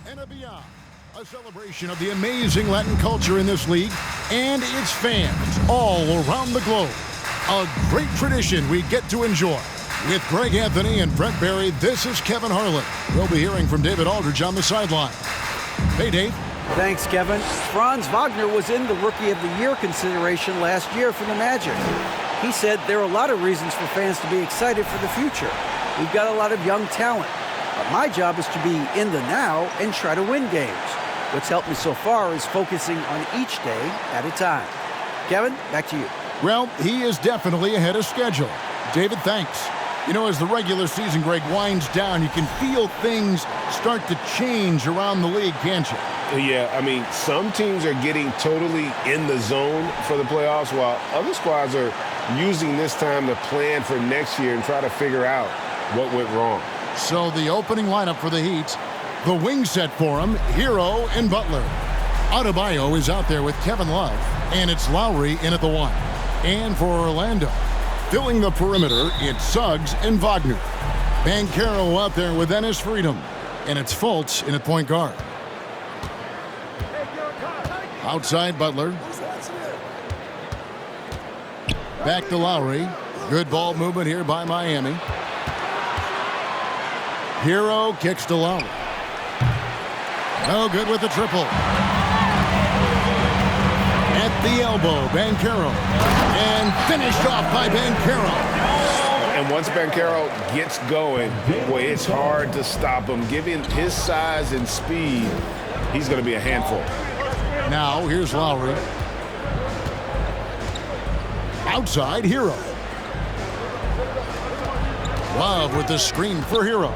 and beyond. A celebration of the amazing Latin culture in this league and its fans all around the globe. A great tradition we get to enjoy. With Greg Anthony and Brent Barry, this is Kevin Harlan. We'll be hearing from David Aldridge on the sideline. Hey, Dave. Thanks, Kevin. Franz Wagner was in the Rookie of the Year consideration last year for the Magic. He said there are a lot of reasons for fans to be excited for the future. We've got a lot of young talent. But my job is to be in the now and try to win games. What's helped me so far is focusing on each day at a time. Kevin, back to you. Well, he is definitely ahead of schedule. David, thanks. You know, as the regular season, Greg, winds down, you can feel things start to change around the league, can't you? Yeah, I mean, some teams are getting totally in the zone for the playoffs, while other squads are using this time to plan for next year and try to figure out what went wrong. So the opening lineup for the Heat, the wing set for him, Hero and Butler. Adebayo is out there with Kevin Love, and it's Lowry in at the 1. And for Orlando, filling the perimeter, it's Suggs and Wagner. Banchero out there with Enes Freedom, and it's Fultz in at point guard. Outside Butler. Back to Lowry. Good ball movement here by Miami. Hero kicks to Lowry. No good with the triple. At the elbow, Banchero. And finished off by Banchero. And once Banchero gets going, boy, it's hard to stop him. Given his size and speed, he's going to be a handful. Now, here's Lowry. Outside, Hero. Love with the screen for Hero.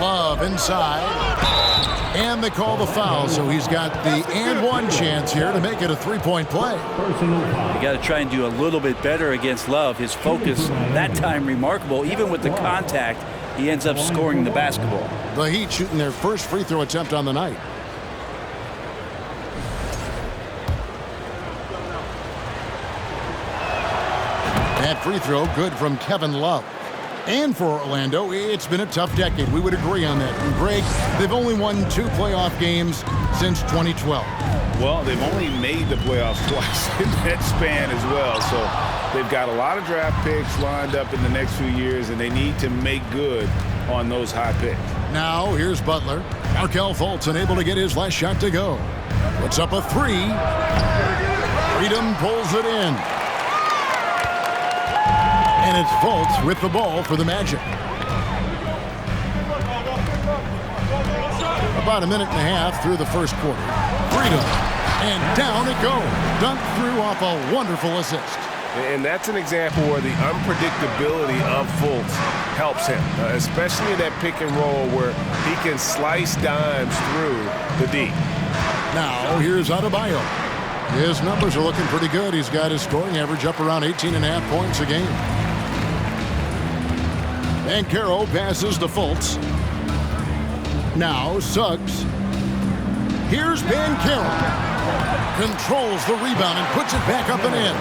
Love inside. And they call the foul, so he's got the and one chance here to make it a three-point play. You got to try and do a little bit better against Love. His focus that time remarkable. Even with the contact, he ends up scoring the basketball. The Heat shooting their first free throw attempt on the night. That free throw good from Kevin Love. And for Orlando, it's been a tough decade. We would agree on that. And Greg, they've only won 2 playoff games since 2012. Well, they've only made the playoffs twice in that span as well. So they've got a lot of draft picks lined up in the next few years, and they need to make good on those high picks. Now, here's Butler. Markelle Fultz unable to get his last shot to go. Puts up a 3. Freedom pulls it in. And it's Fultz with the ball for the Magic. About a minute and a half through the first quarter. Freedom. And down it goes. Dunked through off a wonderful assist. And that's an example where the unpredictability of Fultz helps him, especially in that pick and roll where he can slice dimes through the D. Now, here's Adebayo. His numbers are looking pretty good. He's got his scoring average up around 18.5 points a game. Banchero passes to Fultz. Now Suggs. Here's Banchero. Controls the rebound and puts it back up and in.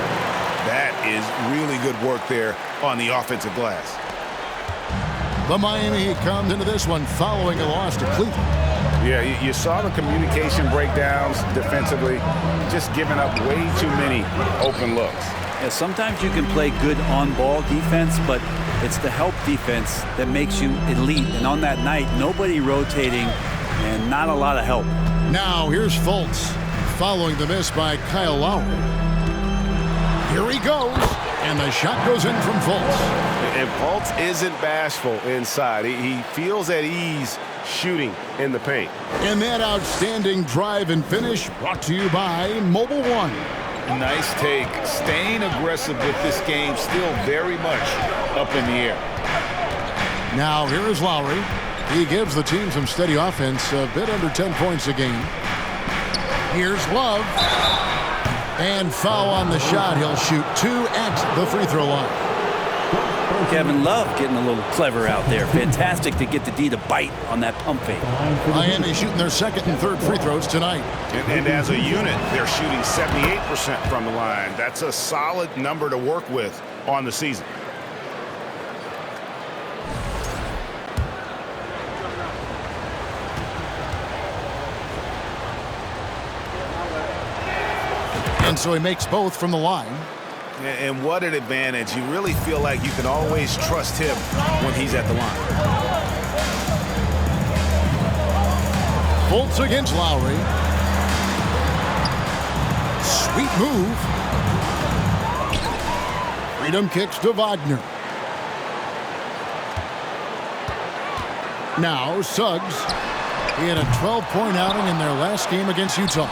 That is really good work there on the offensive glass. The Miami Heat comes into this one following a loss to Cleveland. Yeah, you saw the communication breakdowns defensively, just giving up way too many open looks. Yeah, sometimes you can play good on-ball defense, but it's the help defense that makes you elite. And on that night, nobody rotating and not a lot of help. Now here's Fultz following the miss by Kyle Lowry. Here he goes, and the shot goes in from Fultz. And Fultz isn't bashful inside. He feels at ease shooting in the paint. And that outstanding drive and finish brought to you by Mobile One. Nice take. Staying aggressive with this game, still very much up in the air. Now here is Lowry. He gives the team some steady offense, a bit under 10 points a game. Here's Love. And foul on the shot. He'll shoot 2 at the free throw line. Kevin Love getting a little clever out there. Fantastic to get the D to bite on that pump fake. Miami shooting their second and third free throws tonight. And as a unit, they're shooting 78% from the line. That's a solid number to work with on the season. And so he makes both from the line. And what an advantage. You really feel like you can always trust him when he's at the line. Fultz against Lowry. Sweet move. Freedom kicks to Wagner. Now Suggs. He had a 12-point outing in their last game against Utah.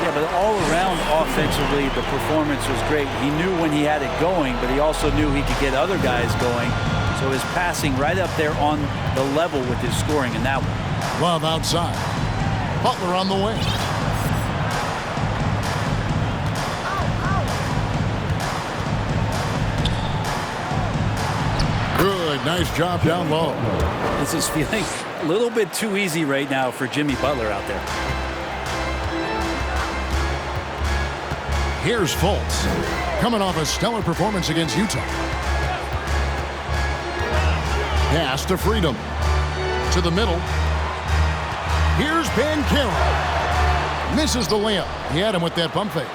Yeah, but all around offensively, the performance was great. He knew when he had it going, but he also knew he could get other guys going. So his passing right up there on the level with his scoring in that one. Love outside. Butler on the wing. Good, nice job down low. This is feeling a little bit too easy right now for Jimmy Butler out there. Here's Fultz, coming off a stellar performance against Utah. Pass to Freedom. To the middle. Here's Banchero. Misses the layup. He had him with that pump fake.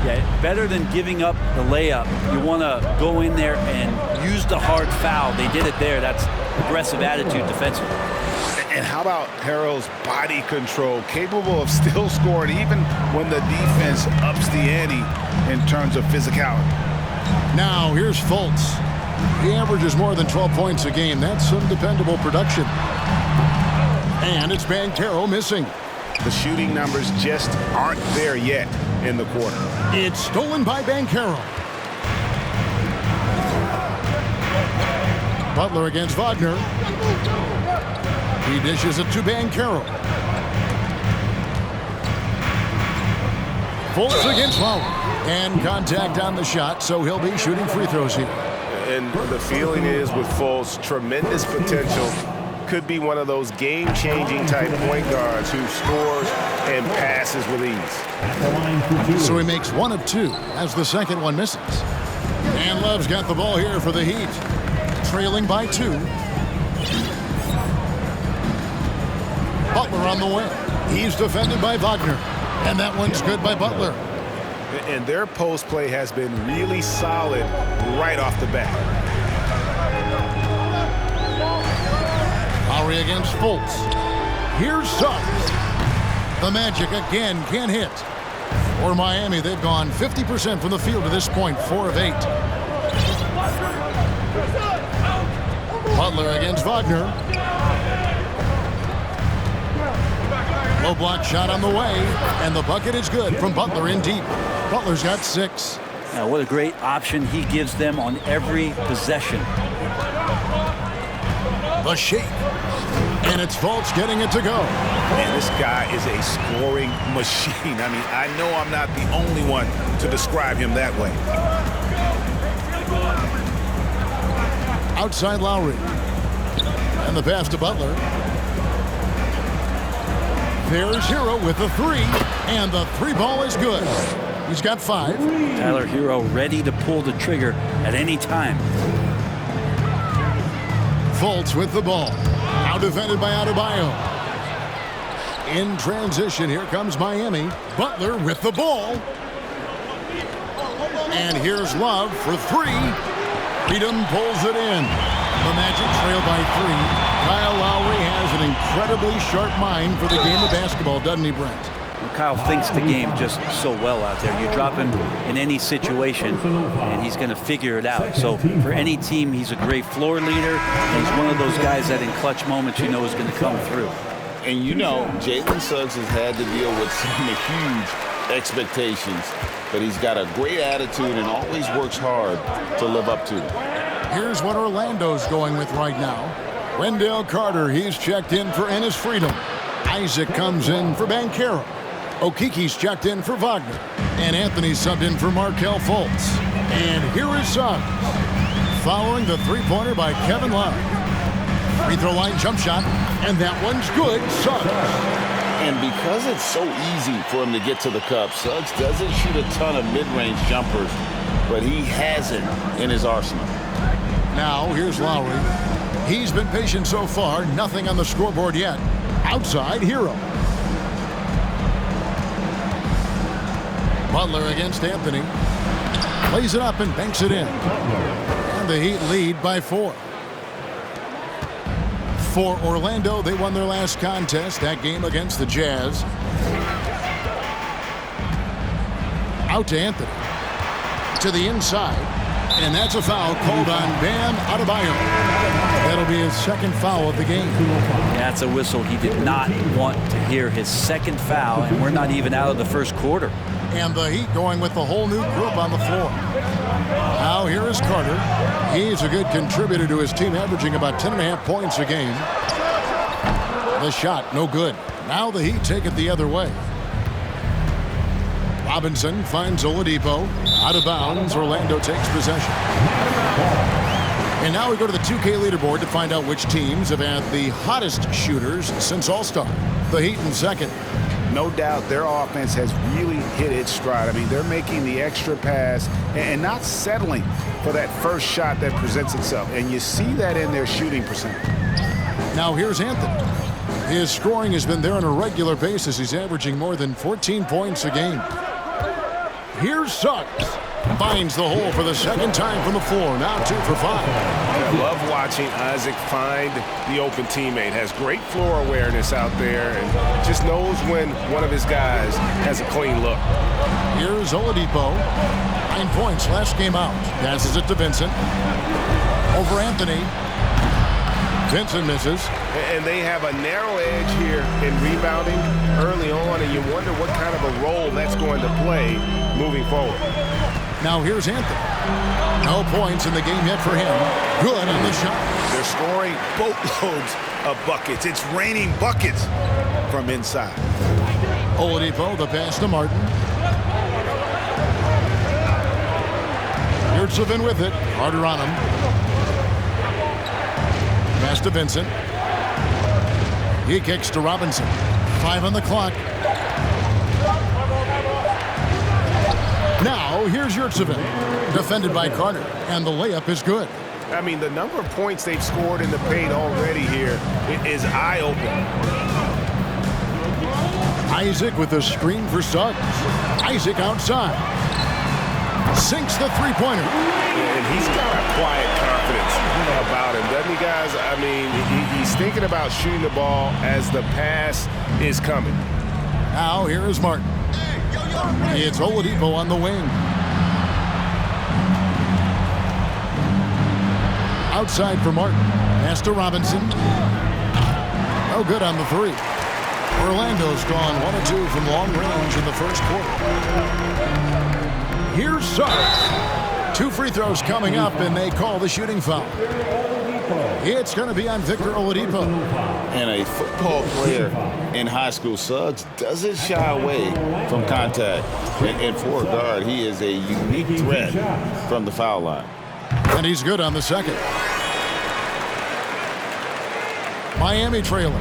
Yeah, better than giving up the layup. You want to go in there and use the hard foul. They did it there. That's aggressive attitude defensively. And how about Harrell's body control, capable of still scoring even when the defense ups the ante in terms of physicality. Now here's Fultz. He averages more than 12 points a game. That's some dependable production. And it's Banchero missing. The shooting numbers just aren't there yet in the quarter. It's stolen by Banchero. Butler against Wagner. He dishes it to Banchero. Fultz against Lowry. And contact on the shot, so he'll be shooting free throws here. And the feeling is with Fultz, tremendous potential. Could be one of those game-changing type point guards who scores and passes with ease. So he makes 1 of 2 as the second one misses. And Love's got the ball here for the Heat. Trailing by 2. Butler on the wing. He's defended by Wagner. And that one's good by Butler. And their post play has been really solid right off the bat. Lowry against Fultz. Here's Suggs. The Magic again can't hit. For Miami, they've gone 50% from the field to this point, 4 of 8. Butler against Wagner. Low block shot on the way, and the bucket is good from Butler in deep. Butler's got 6. Now, what a great option he gives them on every possession. The shake. And it's Fultz getting it to go. Man, this guy is a scoring machine. I mean, I know I'm not the only one to describe him that way. Outside Lowry. And the pass to Butler. There's Hero with the 3. And the 3 ball is good. He's got 5. Tyler Hero ready to pull the trigger at any time. Fultz with the ball. Now defended by Adebayo. In transition, here comes Miami. Butler with the ball. And here's Love for 3. Freedom pulls it in. The Magic trail by 3. Kyle Lowry has an incredibly sharp mind for the game of basketball, doesn't he, Brent? Kyle thinks the game just so well out there. You drop him in any situation, and he's going to figure it out. So for any team, he's a great floor leader. And he's one of those guys that in clutch moments you know is going to come through. And you know, Jalen Suggs has had to deal with some huge expectations, but he's got a great attitude and always works hard to live up to. Here's what Orlando's going with right now. Wendell Carter, he's checked in for Enes Freedom. Isaac comes in for Banchero. Okiki's checked in for Wagner. And Anthony subbed in for Markelle Fultz. And here is Suggs. Following the 3-pointer by Kevin Love. Free throw line jump shot. And that one's good. Suggs. And because it's so easy for him to get to the cup, Suggs doesn't shoot a ton of mid-range jumpers, but he has it in his arsenal. Now here's Lowry. He's been patient so far. Nothing on the scoreboard yet. Outside Hero. Butler against Anthony. Plays it up and banks it in. And the Heat lead by 4. For Orlando, they won their last contest, that game against the Jazz. Out to Anthony. To the inside. And that's a foul called on Bam Adebayo. That'll be his second foul of the game. That's a whistle he did not want to hear, his second foul, and we're not even out of the first quarter. And the Heat going with the whole new group on the floor. Now here is Carter. He's a good contributor to his team, averaging about 10.5 points a game. The shot, no good. Now the Heat take it the other way. Robinson finds Oladipo. Out of bounds, Orlando takes possession. And now we go to the 2K leaderboard to find out which teams have had the hottest shooters since All-Star. The Heat in second. No doubt their offense has really hit its stride. I mean, they're making the extra pass and not settling for that first shot that presents itself. And you see that in their shooting percentage. Now here's Anthony. His scoring has been there on a regular basis. He's averaging more than 14 points a game. Here's Suggs. Finds the hole for the second time from the floor. Now 2 for 5. I love watching Isaac find the open teammate. Has great floor awareness out there and just knows when one of his guys has a clean look. Here's Oladipo. 9 points last game out. Passes it to Vincent. Over Anthony. Vincent misses. And they have a narrow edge here in rebounding early on, and you wonder what kind of a role that's going to play moving forward. Now here's Anthony. No points in the game yet for him. Good on the shot. They're scoring boatloads of buckets. It's raining buckets from inside. Oladipo, the pass to Martin. Yurtseven with it. Carter on him. Pass to Vincent. He kicks to Robinson. 5 on the clock. Now, here's Yurtseven. Defended by Carter. And the layup is good. I mean, the number of points they've scored in the paint already here is eye-opening. Isaac with a screen for Suggs. Isaac outside. Sinks the three-pointer. And he's got a quiet confidence about him, doesn't he, guys? I mean, he's thinking about shooting the ball as the pass is coming. Now here is Martin. It's Oladipo on the wing. Outside for Martin. Pass to Robinson. No good on the 3. Orlando's gone 1 of 2 from long range in the first quarter. Here's Suggs. 2 free throws coming up, and they call the shooting foul. It's going to be on Victor Oladipo. And a football player in high school, Suggs doesn't shy away from contact. And for a guard, he is a unique threat from the foul line. And he's good on the second. Miami trailing.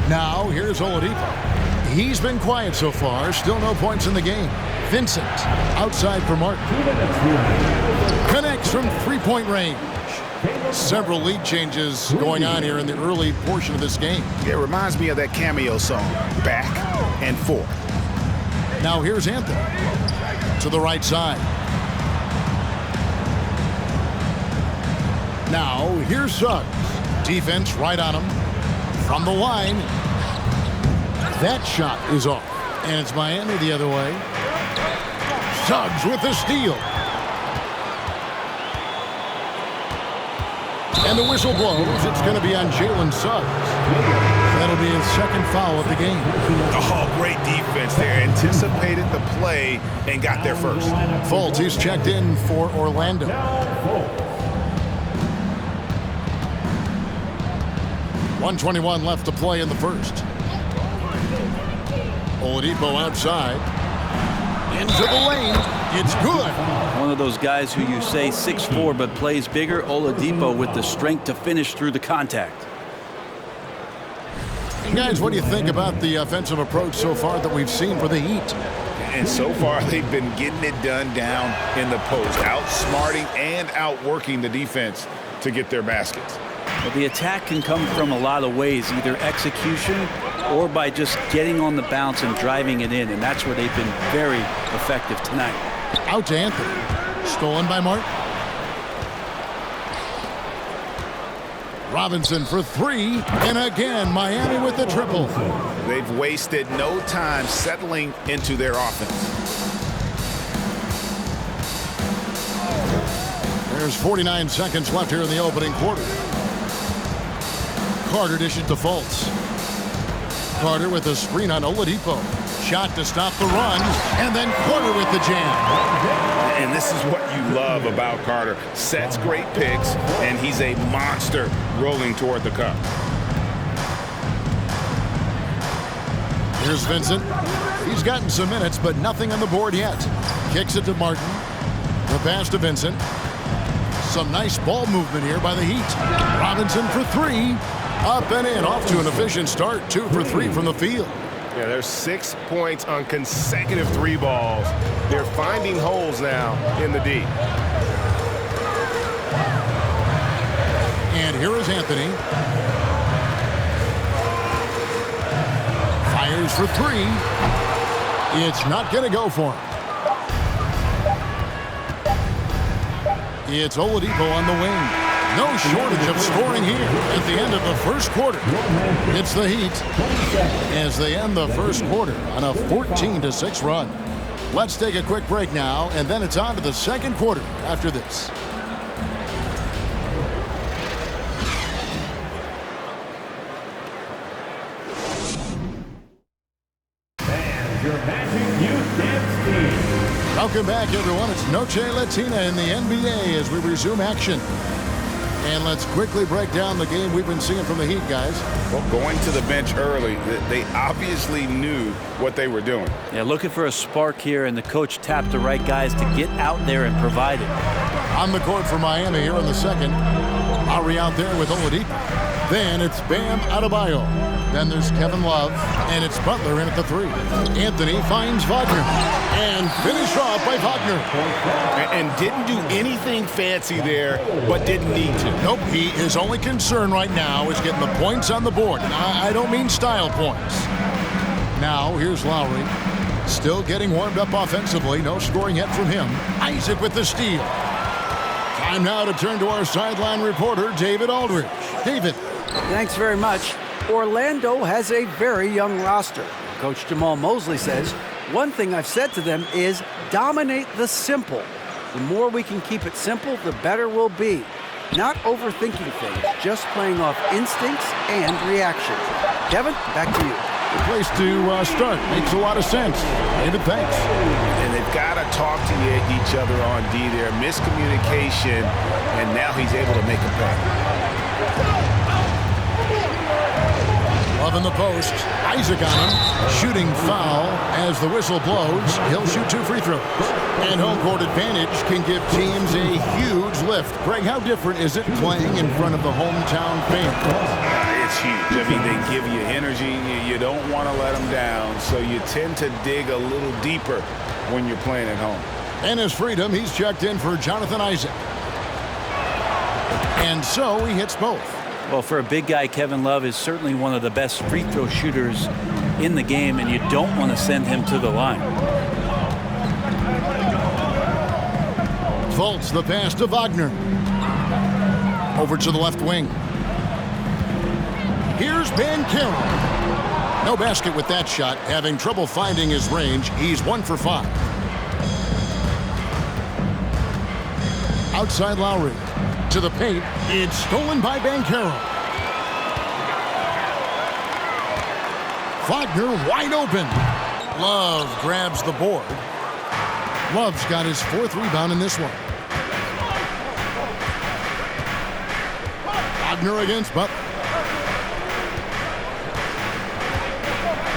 Now here's Oladipo. He's been quiet so far. Still no points in the game. Vincent outside for Martin. Connects from three-point range. Several lead changes going on here in the early portion of this game. It reminds me of that cameo song, Back and Forth. Now here's Anthony to the right side. Now here's Suggs. Defense right on him. From the line. That shot is off. And it's Miami the other way. Suggs with the steal. And the whistle blows. It's going to be on Jalen Suggs. That'll be his second foul of the game. Oh, great defense there. Anticipated the play and got there first. Fultz, he's checked in for Orlando. .121 left to play in the first. Oladipo outside. Into the lane. It's good. One of those guys who you say 6'4" but plays bigger. Oladipo with the strength to finish through the contact. Guys, what do you think about the offensive approach so far that we've seen for the Heat? And so far, they've been getting it done down in the post, outsmarting and outworking the defense to get their baskets. Well, the attack can come from a lot of ways, either execution or by just getting on the bounce and driving it in, and that's where they've been very effective tonight. Out to Anthony. Stolen by Martin. Robinson for three, and again, Miami with the triple. They've wasted no time settling into their offense. There's 49 seconds left here in the opening quarter. Carter dishes to Fultz. Carter with a screen on Oladipo. Shot to stop the run, and then Carter with the jam. And this is what you love about Carter. Sets great picks, and he's a monster rolling toward the cup. Here's Vincent. He's gotten some minutes, but nothing on the board yet. Kicks it to Martin. The pass to Vincent. Some nice ball movement here by the Heat. Robinson for three. Up and in. Off to an efficient start. 2 for 3 from the field. Yeah, there's 6 points on consecutive 3 balls. They're finding holes now in the D. And here is Anthony. Fires for 3. It's not going to go for him. It's Oladipo on the wing. No shortage of scoring here at the end of the first quarter. It's the Heat as they end the first quarter on a 14-6 run. Let's take a quick break now, and then it's on to the second quarter after this. Welcome back, everyone. It's Noche Latina in the NBA as we resume action. And let's quickly break down the game we've been seeing from the Heat, guys. Well, going to the bench early, they obviously knew what they were doing. Yeah, looking for a spark here, and the coach tapped the right guys to get out there and provide it. On the court for Miami here in the second. Lowry out there with Oladipo. Then it's Bam Adebayo. Then there's Kevin Love, and it's Butler in at the 3. Anthony finds Wagner, and finished off by Wagner. And didn't do anything fancy there, but didn't need to. Nope, his only concern right now is getting the points on the board. And I don't mean style points. Now, here's Lowry. Still getting warmed up offensively. No scoring yet from him. Isaac with the steal. Time now to turn to our sideline reporter, David Aldridge. David. Thanks very much. Orlando has a very young roster. Coach Jamal Mosley says, one thing I've said to them is dominate the simple. The more we can keep it simple, the better we'll be. Not overthinking things, just playing off instincts and reaction. Kevin, back to you. Good place to start. Makes a lot of sense. David, thanks. And they've got to talk to each other on D there. Miscommunication, and now he's able to make a play. Love in the post. Isaac on him. Shooting foul as the whistle blows. He'll shoot 2 free throws. And home court advantage can give teams a huge lift. Greg, how different is it playing in front of the hometown fans? It's huge. I mean, they give you energy. You don't want to let them down, so you tend to dig a little deeper when you're playing at home. And his freedom, he's checked in for Jonathan Isaac. And so he hits both. Well, for a big guy, Kevin Love is certainly one of the best free throw shooters in the game, and you don't want to send him to the line. Fultz, the pass to Wagner. Over to the left wing. Here's Banchero. No basket with that shot. Having trouble finding his range. He's 1 for 5. Outside Lowry. To the paint. It's stolen by Banchero. Wagner wide open. Love grabs the board. Love's got his 4th rebound in this one. Wagner against Butler.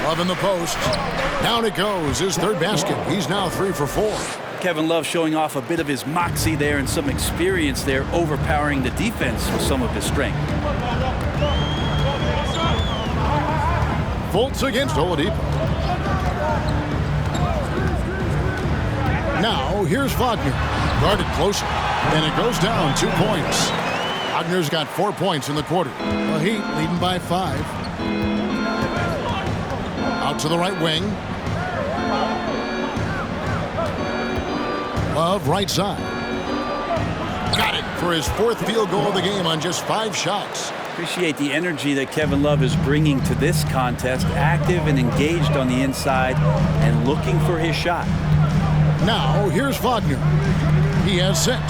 Love in the post. Down it goes. His 3rd basket. He's now 3 for 4. Kevin Love showing off a bit of his moxie there and some experience there, overpowering the defense with some of his strength. Fultz against Oladipo. Now, here's Wagner. Guarded closer. And it goes down 2 points. Wagner's got 4 points in the quarter. The Heat leading by 5. Out to the right wing. Love, right side. Got it for his 4th field goal of the game on just 5 shots. Appreciate the energy that Kevin Love is bringing to this contest. Active and engaged on the inside and looking for his shot. Now, here's Wagner. He has 6.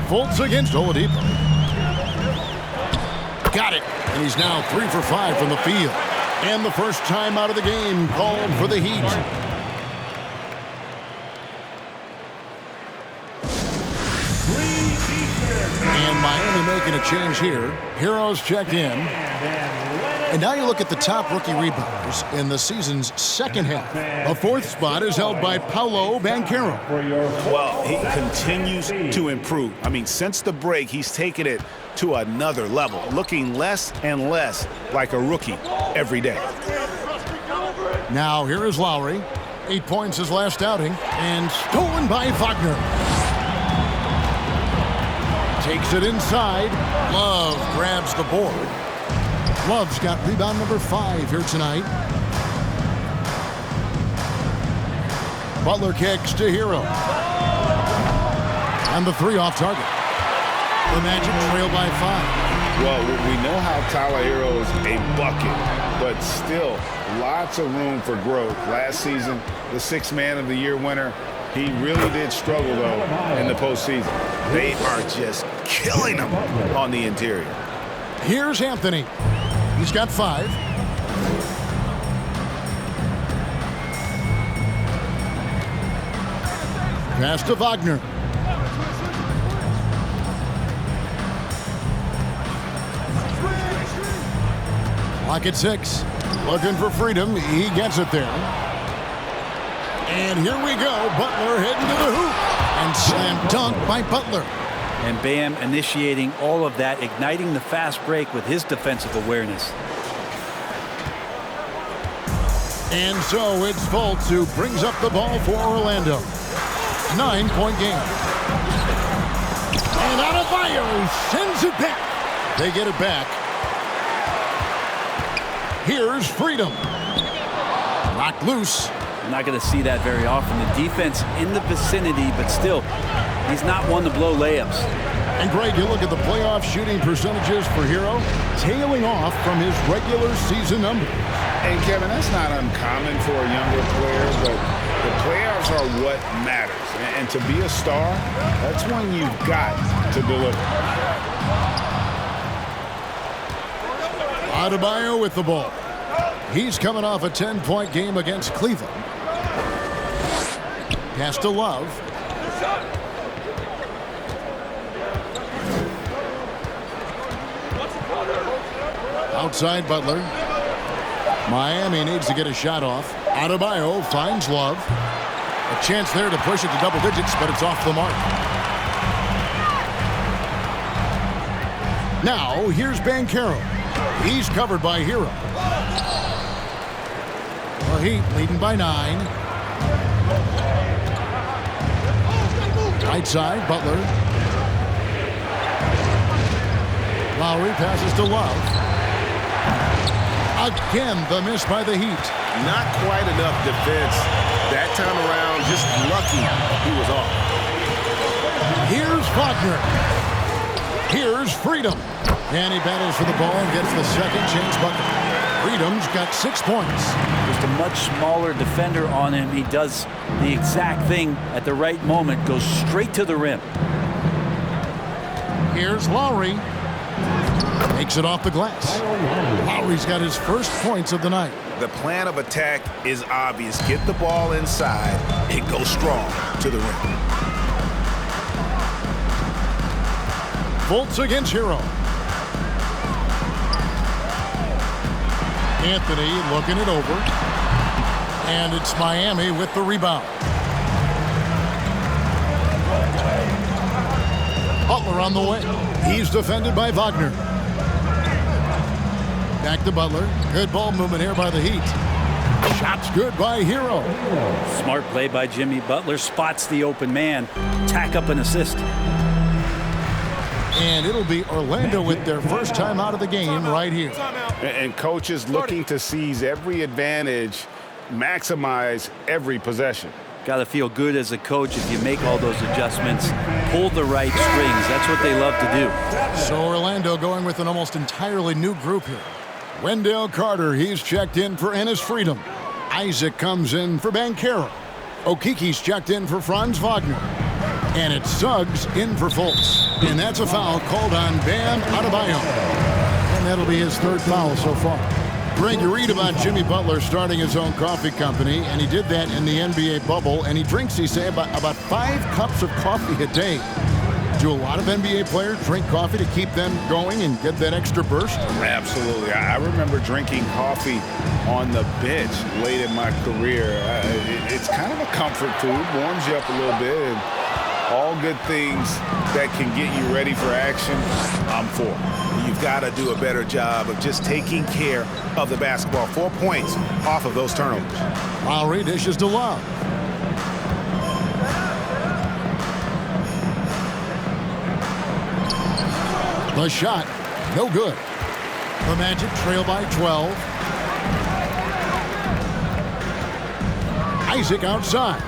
Fultz against Oladipo. Got it. And he's now 3 for 5 from the field. And the first time out of the game called for the Heat. And Miami making a change here. Heroes check in. And now you look at the top rookie rebounders in the season's second half. The 4th spot is held by Paolo Banchero. Well, he continues to improve. I mean, since the break, he's taken it to another level, looking less and less like a rookie every day. Now here is Lowry. 8 points his last outing. And stolen by Wagner. Takes it inside. Love grabs the board. Love's got rebound number 5 here tonight. Butler kicks to Hero. And the 3 off target. The Magic trail by 5. Well, we know how Tyler Hero is a bucket, but still lots of room for growth. Last season, the 6th Man of the Year winner, he really did struggle, though, in the postseason. They are just killing him on the interior. Here's Anthony. He's got 5. Pass to Wagner. Clock at 6. Looking for freedom. He gets it there. And here we go. Butler heading to the hoop. And slam dunk by Butler. And Bam initiating all of that, igniting the fast break with his defensive awareness. And so it's Fultz who brings up the ball for Orlando. 9-point game. And Adebayo sends it back. They get it back. Here's Freedom. Knocked loose. I'm not going to see that very often. The defense in the vicinity, but still, he's not one to blow layups. And Greg, you look at the playoff shooting percentages for Hero, tailing off from his regular season numbers. And Kevin, that's not uncommon for a younger player, but the playoffs are what matters. And to be a star, that's when you've got to deliver. Adebayo with the ball. He's coming off a 10-point game against Cleveland. Pass to Love. Outside Butler. Miami needs to get a shot off. Adebayo finds Love. A chance there to push it to double digits, but it's off the mark. Now, here's Banchero. He's covered by Hero. The Heat leading by 9. Right side, Butler. Lowry passes to Love. Again, the miss by the Heat. Not quite enough defense that time around. Just lucky he was off. Here's Wagner. Here's Freedom. And he battles for the ball and gets the second chance bucket. Freedom's got 6 points. Just a much smaller defender on him. He does the exact thing at the right moment. Goes straight to the rim. Here's Lowry. Takes it off the glass. Lowry's got his first points of the night. The plan of attack is obvious. Get the ball inside and go strong to the rim. Fultz against Hero. Anthony looking it over. And it's Miami with the rebound. Butler on the way. He's defended by Wagner. Back to Butler. Good ball movement here by the Heat. Shot's good by Hero. Smart play by Jimmy Butler. Spots the open man. Tack up an assist. And it'll be Orlando with their first time out of the game right here. And coaches looking to seize every advantage, maximize every possession. Got to feel good as a coach if you make all those adjustments, pull the right strings. That's what they love to do. So Orlando going with an almost entirely new group here. Wendell Carter, he's checked in for Ennis Freedom. Isaac comes in for Banchero. Okiki's checked in for Franz Wagner. And it's Suggs in for Fultz. And that's a foul called on Bam Adebayo. And that'll be his third foul so far. Greg, you read about Jimmy Butler starting his own coffee company, and he did that in the NBA bubble, and he drinks, he say, about 5 cups of coffee a day. Do a lot of NBA players drink coffee to keep them going and get that extra burst? Absolutely. I remember drinking coffee on the bench late in my career. It's kind of a comfort food, warms you up a little bit, and all good things that can get you ready for action, I'm for. You've got to do a better job of just taking care of the basketball. 4 points off of those turnovers. Lowry dishes to Love. The shot, no good. The Magic trail by 12. Isaac outside.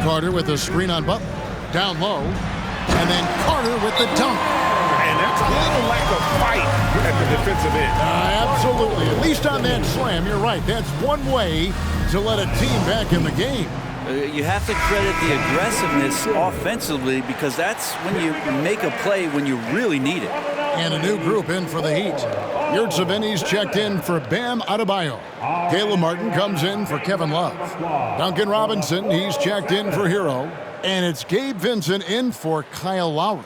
Carter with a screen on Butler. Down low. And then Carter with the dunk. And that's a little lack of fight at the defensive end. Absolutely. At least on that slam, you're right. That's one way to let a team back in the game. You have to credit the aggressiveness offensively because that's when you make a play when you really need it. And a new group in for the Heat. Yurtseven's checked in for Bam Adebayo. Caleb Martin comes in for Kevin Love. Duncan Robinson, he's checked in for Hero. And it's Gabe Vincent in for Kyle Lowry.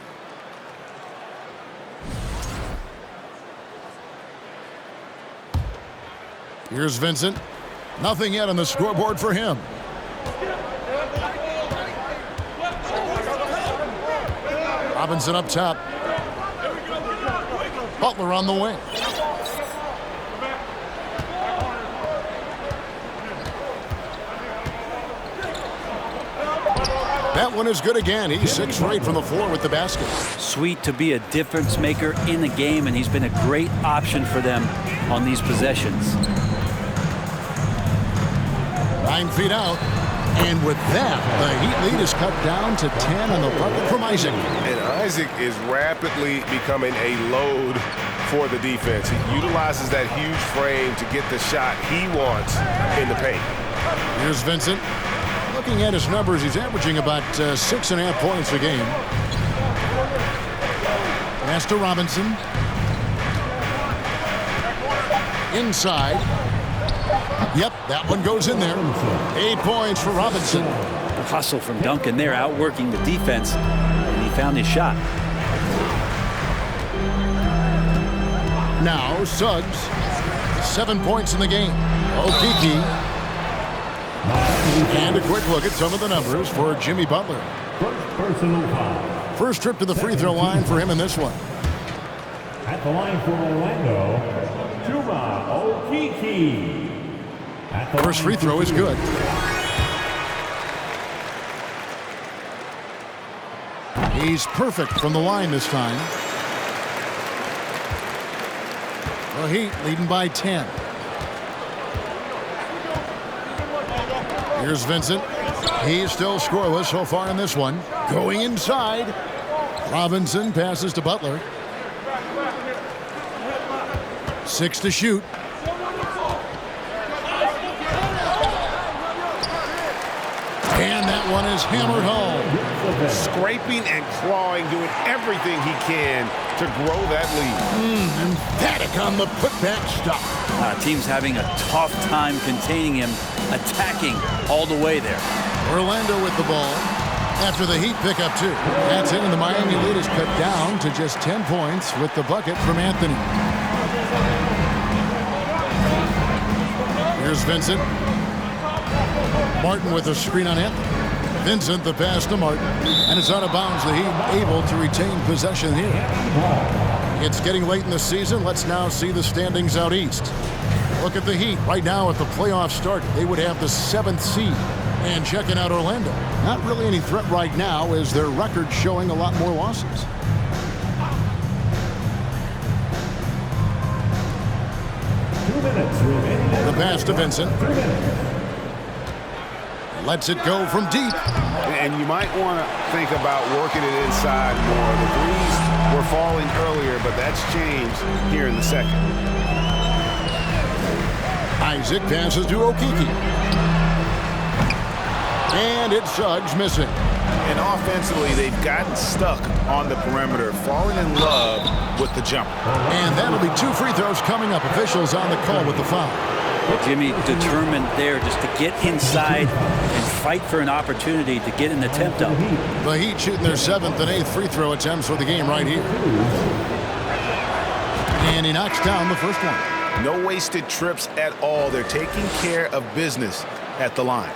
Here's Vincent. Nothing yet on the scoreboard for him. Robinson up top. Butler on the wing. That one is good again. He's 6 for 8 from the floor with the basket. Sweet to be a difference maker in the game, and he's been a great option for them on these possessions. 9 feet out. And with that, the Heat lead is cut down to 10 on the bucket from Isaac. And Isaac is rapidly becoming a load for the defense. He utilizes that huge frame to get the shot he wants in the paint. Here's Vincent. Looking at his numbers, he's averaging about 6.5 points a game. Pass to Robinson. Inside. Yep, that one goes in there. 8 points for Robinson. The hustle from Duncan there, outworking the defense, and he found his shot. Now Suggs, 7 points in the game. Okiki. And a quick look at some of the numbers for Jimmy Butler. First trip to the free throw line for him in this one. At the line for Orlando, Chuma Okiki. First free throw is good. He's perfect from the line this time. The Heat leading by 10. Here's Vincent. He's still scoreless so far in this one. Going inside. Robinson passes to Butler. 6 to shoot. And that one is hammered home. Scraping and clawing, doing everything he can to grow that lead. Emphatic on the putback stop. Team's having a tough time containing him, attacking all the way there. Orlando with the ball after the Heat pick up 2. That's it, and the Miami lead is cut down to just 10 points with the bucket from Anthony. Here's Vincent. Martin with a screen on Anthony. Vincent the pass to Martin, and it's out of bounds. The Heat able to retain possession here. It's getting late in the season. Let's now see the standings out east. Look at the Heat. Right now at the playoff start, they would have the 7th seed. And checking out Orlando. Not really any threat right now as their record showing a lot more losses. The pass to Vincent. Lets it go from deep. And you might want to think about working it inside more. The threes were falling earlier, but that's changed here in the second. Isaac passes to Okeke. And it's Suggs missing. And offensively, they've gotten stuck on the perimeter, falling in love with the jumper. And that'll be 2 free throws coming up. Officials on the call with the foul. Jimmy determined there just to get inside and fight for an opportunity to get an attempt up. The Heat shooting their 7th and 8th free throw attempts for the game right here. And he knocks down the first one. No wasted trips at all. They're taking care of business at the line.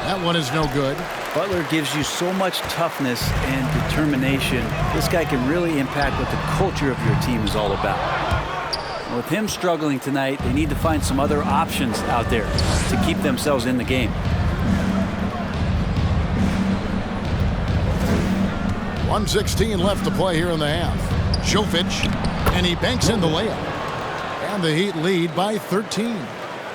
That one is no good. Butler gives you so much toughness and determination. This guy can really impact what the culture of your team is all about. With him struggling tonight, they need to find some other options out there to keep themselves in the game. .116 left to play here in the half. Jovic, and he banks in the layup. And the Heat lead by 13.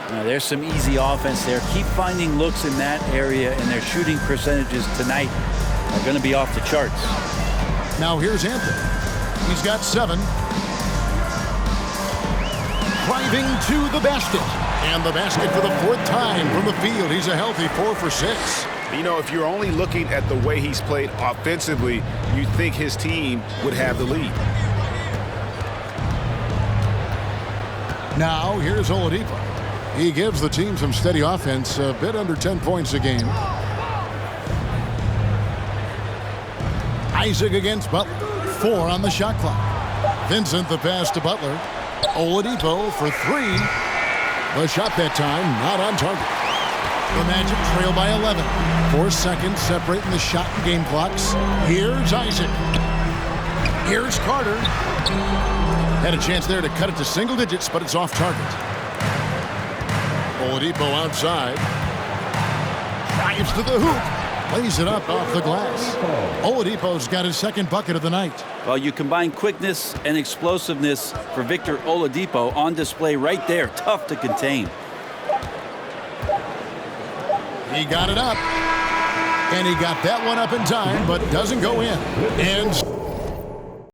Now, there's some easy offense there. Keep finding looks in that area, and their shooting percentages tonight are going to be off the charts. Now here's Anthony. He's got 7. Driving to the basket. And the basket for the 4th time from the field. He's a healthy 4 for 6. You know, if you're only looking at the way he's played offensively, you'd think his team would have the lead. Now here's Oladipo. He gives the team some steady offense, a bit under 10 points a game. Isaac against Butler. 4 on the shot clock. Vincent the pass to Butler. Oladipo for 3. The shot that time not on target. The Magic trail by 11. 4 seconds separating the shot and game clocks. Here's Isaac. Here's Carter. Had a chance there to cut it to single digits, but it's off target. Oladipo outside. Drives to the hoop. Lays it up off the glass. Oladipo's got his 2nd bucket of the night. Well, you combine quickness and explosiveness for Victor Oladipo on display right there. Tough to contain. He got it up. And he got that one up in time, but doesn't go in. And